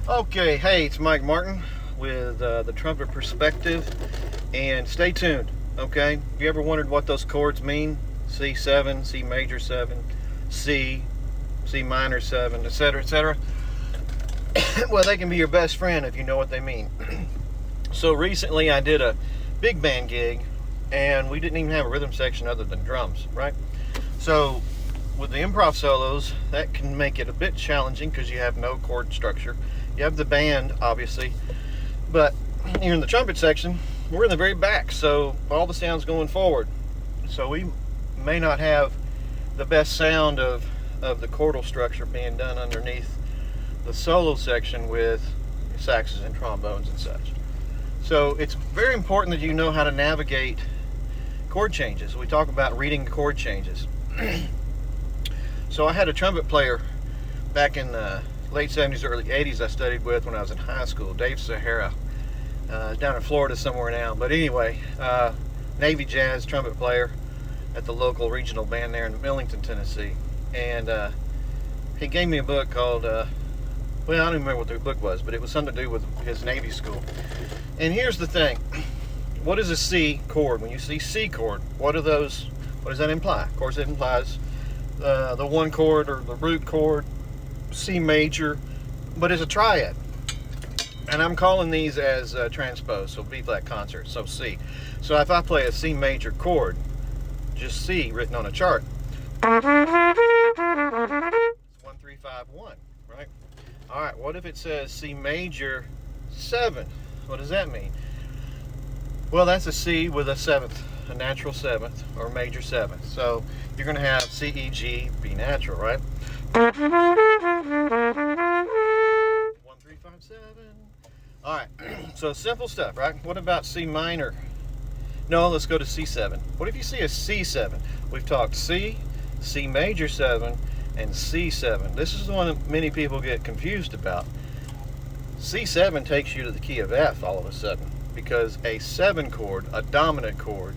Okay, hey, it's Mike Martin with the Trumpet Perspective, and stay tuned, okay? Have you ever wondered what those chords mean? C7, C major 7, C, C minor 7, etc., etc.? Well, they can be your best friend if you know what they mean. So recently I did a big band gig, and we didn't even have a rhythm section other than drums, right? So with the improv solos, that can make it a bit challenging because you have no chord structure. You have the band, obviously, but you're in the trumpet section. We're in the very back, so all the sound's going forward. So we may not have the best sound of the chordal structure being done underneath the solo section with saxes and trombones and such. So it's very important that you know how to navigate chord changes. We talk about reading chord changes. So I had a trumpet player back in the late 70s, early 80s I studied with when I was in high school, Dave Sahara, down in Florida somewhere now. But anyway, Navy jazz trumpet player at the local regional band there in Millington, Tennessee. And he gave me a book called, well, I don't even remember what the book was, but it was something to do with his Navy school. And here's the thing. What is a C chord? When you see C chord, what does that imply? Of course, it implies the one chord or the root chord, C major, but it's a triad. And I'm calling these as transpose, so B flat concert, so C. So if I play a C major chord, just C written on a chart, it's 1 3 5 1, right? All right, what if it says C major 7? What does that mean? Well, that's a C with a seventh, a natural seventh, or major seventh. So you're going to have C, E, G, B natural, right? 1 3 5 7. All right, so simple stuff, right? What about C minor? No, let's go to C7. What if you see a C7? We've talked C, C major 7, and C7. This is the one that many people get confused about. C7 takes you to the key of F all of a sudden, because a 7 chord, a dominant chord,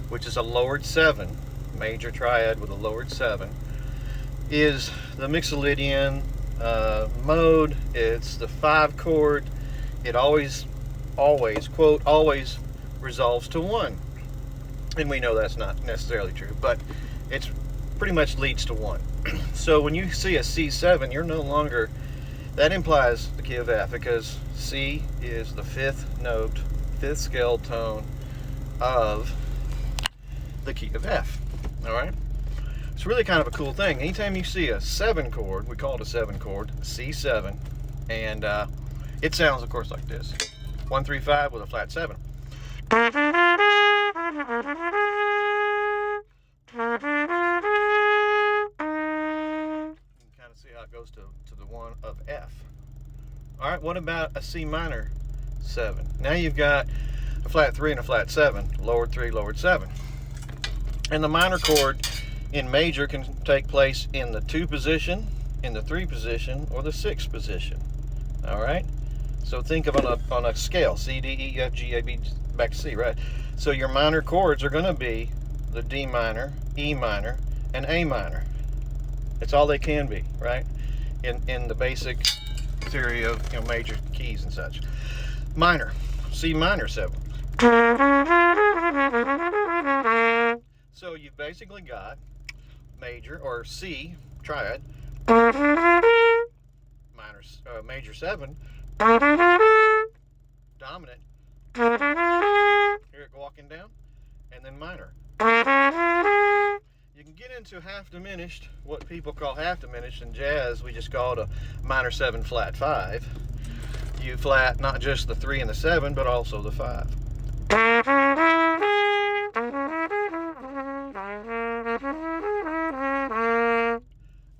which is a lowered 7, major triad with a lowered 7, is the Mixolydian mode. It's the 5 chord. It always, quote, always resolves to 1. And we know that's not necessarily true, but it's pretty much leads to 1. So when you see a C7, you're no longer, that implies the key of F, because C is the 5th note, 5th scale tone of the key of F. All right? It's really kind of a cool thing. Anytime you see a 7 chord, we call it a 7 chord, C7, and it sounds, of course, like this. 1 3 5 with a flat 7. You can kind of see how it goes to the 1 of F. All right, what about a C minor 7? Now you've got a flat 3 and a flat 7, lowered 3, lowered 7. And the minor chord in major can take place in the 2 position, in the 3 position, or the 6 position. All right? So think of on a scale, C, D, E, F, G, A, B, back to C, right? So your minor chords are going to be the D minor, E minor, and A minor. It's all they can be, right? In the basic theory of major keys and such. Minor, C minor 7. So you've basically got major, or C triad, minor, major 7, dominant, hear it walking down, and then minor. You can get into half diminished, what people call half diminished. In jazz, we just call it a minor 7 flat 5. You flat not just the 3 and the 7, but also the 5.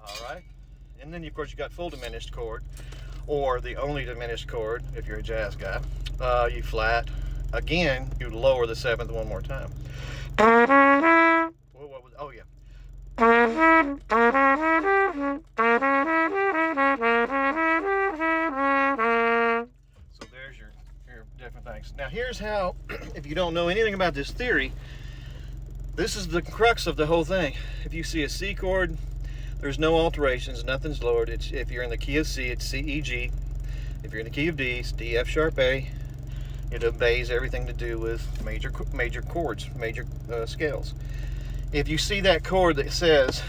All right, and then of course you got full diminished chord, or the only diminished chord if you're a jazz guy. You flat again. You lower the 7th one more time. Oh yeah. So there's your different things. Now here's how, if you don't know anything about this theory, this is the crux of the whole thing. If you see a C chord, there's no alterations, nothing's lowered. It's, if you're in the key of C, it's C, E, G. If you're in the key of D, it's D, F sharp, A. It obeys everything to do with major chords, major scales. If you see that chord that says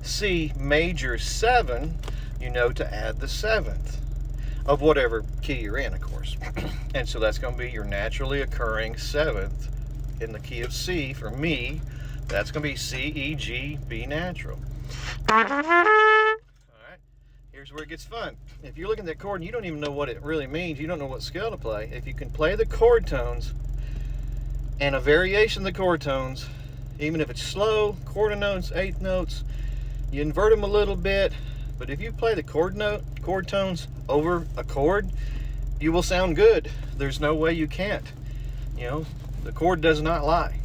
C major 7, you know to add the 7th of whatever key you're in, of course. And so that's going to be your naturally occurring 7th in the key of C. For me, that's going to be C, E, G, B natural. All right, here's where it gets fun. If you're looking at that chord and you don't even know what it really means, you don't know what scale to play, if you can play the chord tones and a variation of the chord tones, even if it's slow, quarter notes, eighth notes, you invert them a little bit, but if you play the chord tones over a chord, you will sound good. There's no way you can't. You know, the chord does not lie,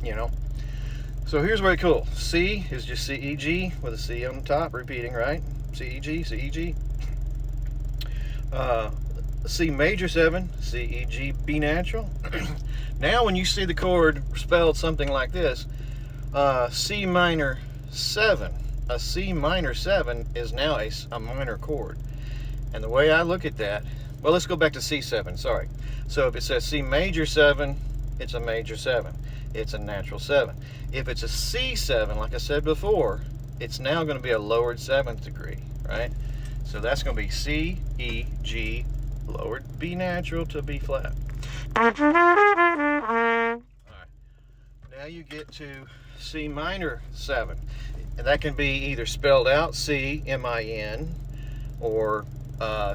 you know. So here's where it's cool. C is just C, E, G with a C on the top, repeating, right? C, E, G, C, E, G. C major 7, C, E, G, B natural. Now when you see the chord spelled something like this, C minor 7, a C minor 7 is now a minor chord. And the way I look at that, well, let's go back to C7, sorry. So if it says C major 7, it's a major 7. It's a natural 7. If it's a C7, like I said before, it's now going to be a lowered 7th degree, right? So that's going to be C, E, G, lowered B natural to B flat. All right. Now you get to C minor 7. And that can be either spelled out C, M-I-N, or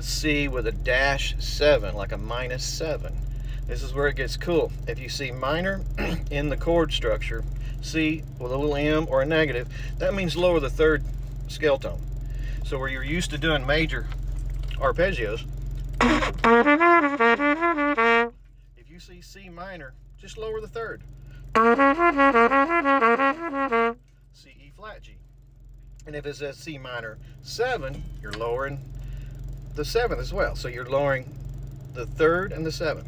C with a dash 7, like a minus 7. This is where it gets cool. If you see minor in the chord structure, C with a little M or a negative, that means lower the 3rd scale tone. So where you're used to doing major arpeggios, if you see C minor, just lower the 3rd. C, E flat, G. And if it says C minor 7, you're lowering the 7th as well. So you're lowering the 3rd and the 7th.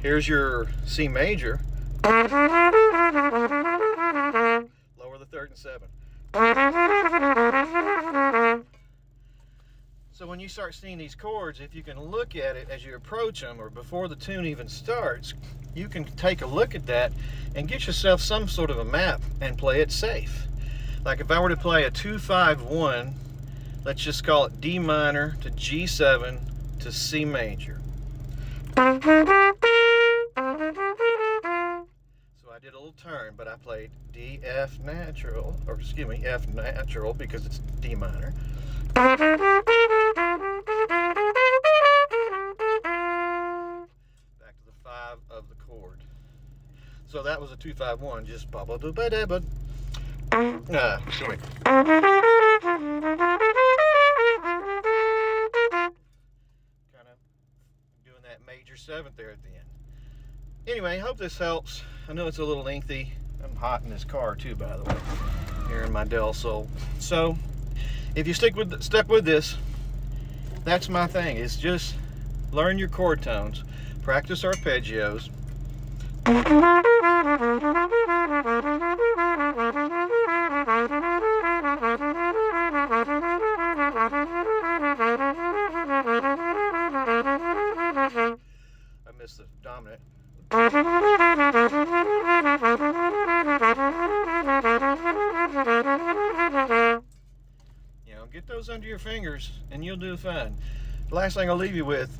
Here's your C major. Lower the 3rd and 7th. So when you start seeing these chords, if you can look at it as you approach them or before the tune even starts, you can take a look at that and get yourself some sort of a map and play it safe. Like if I were to play a 2-5-1, let's just call it D minor to G7 to C major. So I did a little turn, but I played D, F natural, or excuse me, F natural because it's D minor. Back to the 5 of the chord. So that was a 2-5-1, just ba-ba do ba da ba. Sorry. Kind of doing that major 7th there at the end. Anyway, hope this helps. I know it's a little lengthy. I'm hot in this car too, by the way, here in my Del Sol. So if you stuck with this, that's my thing. It's just learn your chord tones, practice arpeggios. I missed the dominant. You know, get those under your fingers and you'll do fine. The last thing I'll leave you with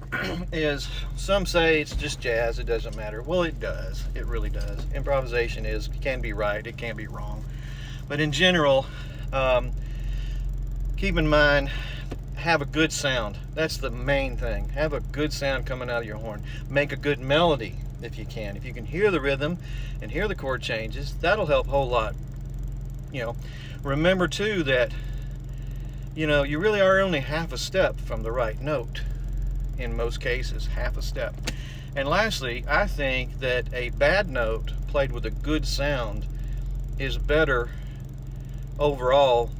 is some say it's just jazz, it doesn't matter. Well, it does. It really does. Improvisation can be right, it can be wrong. But in general, keep in mind, have a good sound. That's the main thing. Have a good sound coming out of your horn. Make a good melody if you can. If you can hear the rhythm and hear the chord changes, that'll help a whole lot. You know, remember too that you know, you really are only half a step from the right note in most cases, half a step. And lastly, I think that a bad note played with a good sound is better overall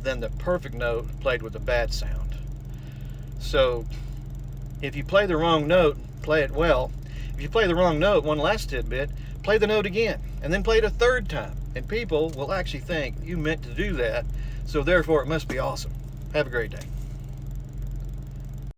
than the perfect note played with a bad sound. So if you play the wrong note, play it well. If you play the wrong note, one last tidbit, play the note again and then play it a 3rd time. And people will actually think you meant to do that, so therefore it must be awesome. Have a great day.